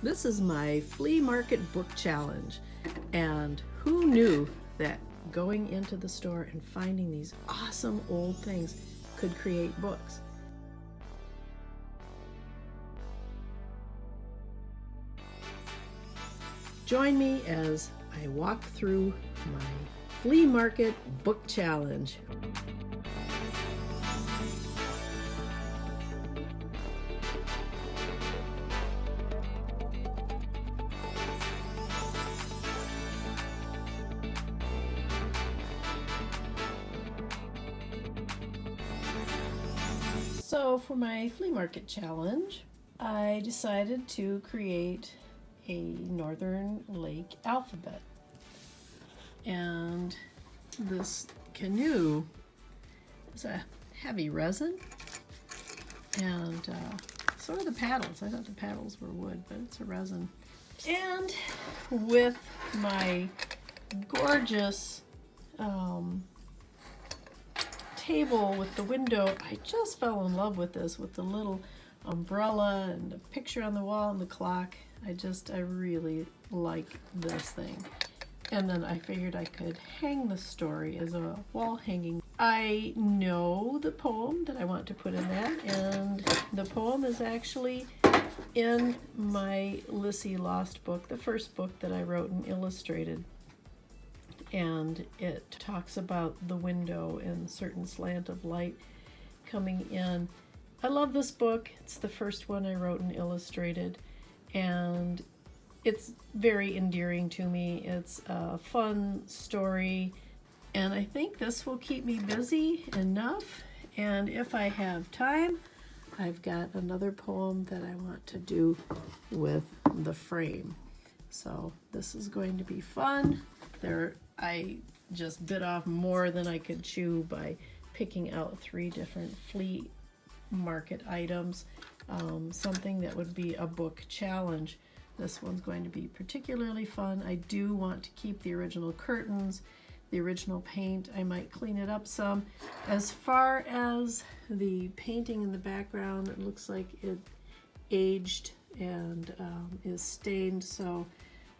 This is my flea market book challenge, and who knew that going into the store and finding these awesome old things could create books. Join me as I walk through my flea market book challenge. So for my flea market challenge, I decided to create a Northern Lake alphabet. And this canoe is a heavy resin, and so are the paddles. I thought the paddles were wood, but it's a resin. And with my gorgeous table with the window, I just fell in love with this, with the little umbrella and the picture on the wall and the clock. I really like this thing. And then I figured I could hang the story as a wall hanging. I know the poem that I want to put in that, and the poem is actually in my Lissy Lost book, the first book that I wrote and illustrated. And it talks about the window and certain slant of light coming in. I love this book. It's the first one I wrote and illustrated, and it's very endearing to me. It's a fun story, and I think this will keep me busy enough. And if I have time, I've got another poem that I want to do with the frame. So this is going to be fun. I just bit off more than I could chew by picking out 3 different flea market items, something that would be a book challenge. This one's going to be particularly fun. I do want to keep the original curtains, the original paint. I might clean it up some. As far as the painting in the background, it looks like it aged and is stained, so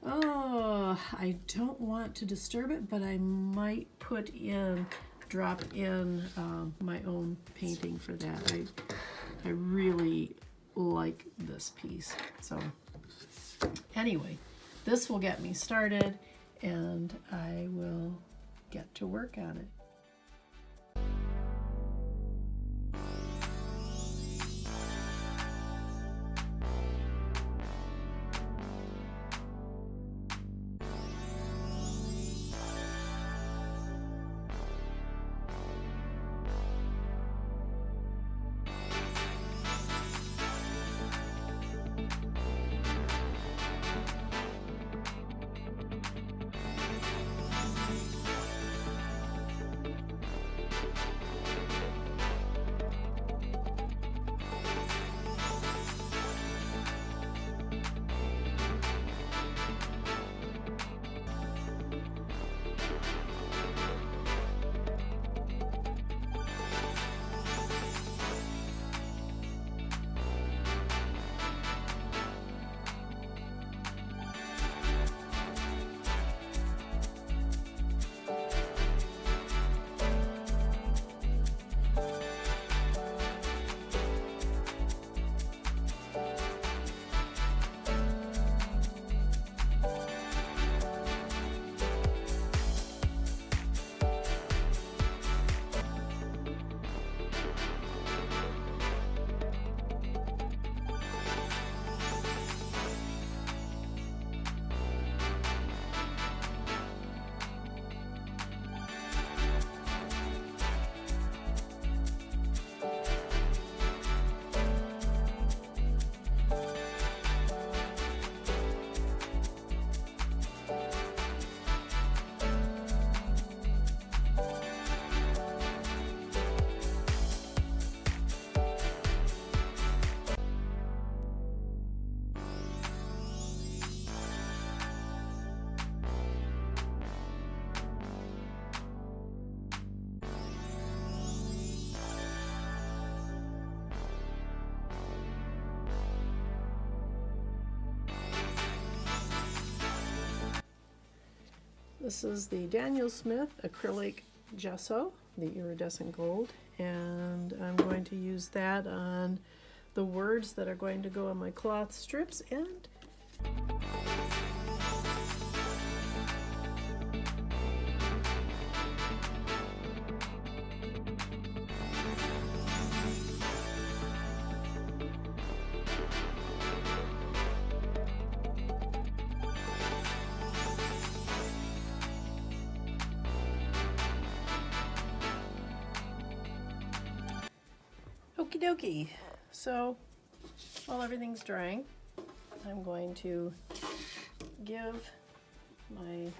I don't want to disturb it, but I might drop in my own painting for that. I really like this piece. So anyway, this will get me started, and I will get to work on it. This is the Daniel Smith acrylic gesso, the iridescent gold, and I'm going to use that on the words that are going to go on my cloth strips. And okie dokie. So while everything's drying, I'm going to give my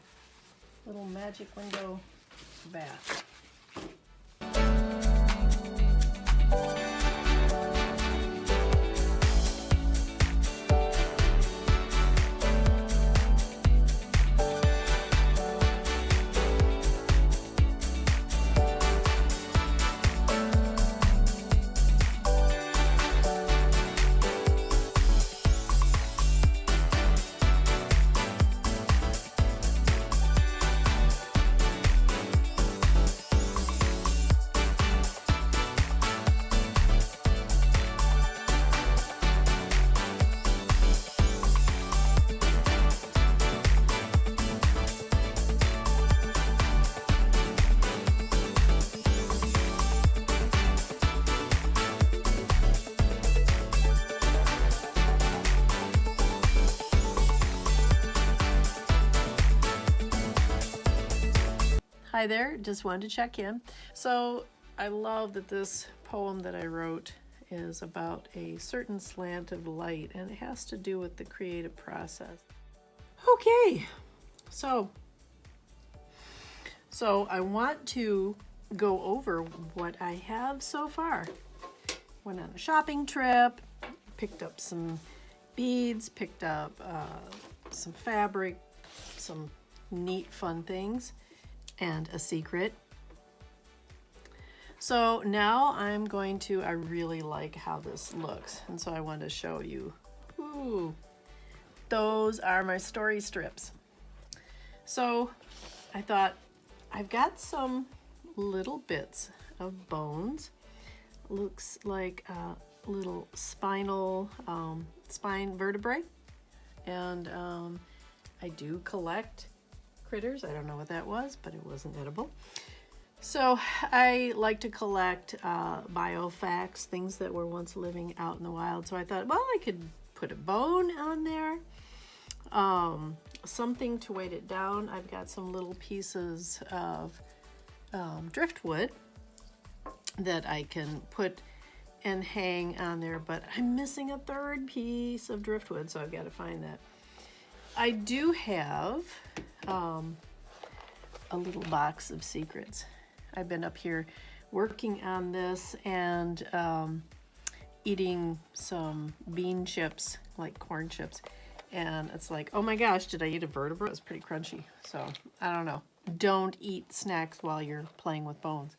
little magic window a bath. Hi there, just wanted to check in. So I love that this poem that I wrote is about a certain slant of light, and it has to do with the creative process. Okay, so I want to go over what I have so far. Went on a shopping trip, picked up some beads, picked up some fabric, some neat fun things, and a secret. So now I really like how this looks, and so I want to show you. Ooh, those are my story strips. So I thought, I've got some little bits of bones. Looks like a little spine vertebrae, and I do collect critters. I don't know what that was, but it wasn't edible. So I like to collect biofacts, things that were once living out in the wild. So I thought, well, I could put a bone on there, something to weight it down. I've got some little pieces of driftwood that I can put and hang on there, but I'm missing a third piece of driftwood, so I've got to find that. I do have a little box of secrets. I've been up here working on this and eating some bean chips, like corn chips, and it's like, oh my gosh, did I eat a vertebra? It was pretty crunchy. So I don't know. Don't eat snacks while you're playing with bones.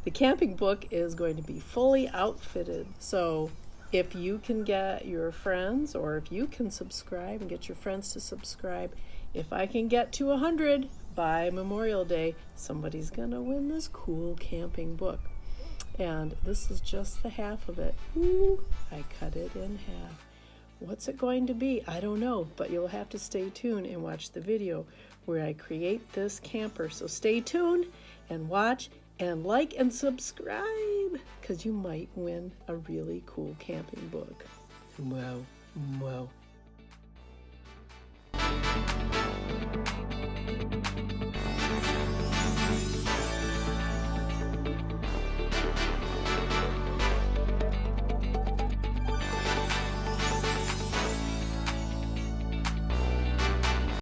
The camping book is going to be fully outfitted. So if you can get your friends, or if you can subscribe and get your friends to subscribe, if I can get to 100 by Memorial Day, somebody's gonna win this cool camping book. And this is just the half of it. Ooh, I cut it in half. What's it going to be? I don't know, but you'll have to stay tuned and watch the video where I create this camper. So stay tuned and watch and like and subscribe, because you might win a really cool camping book. Wow, wow.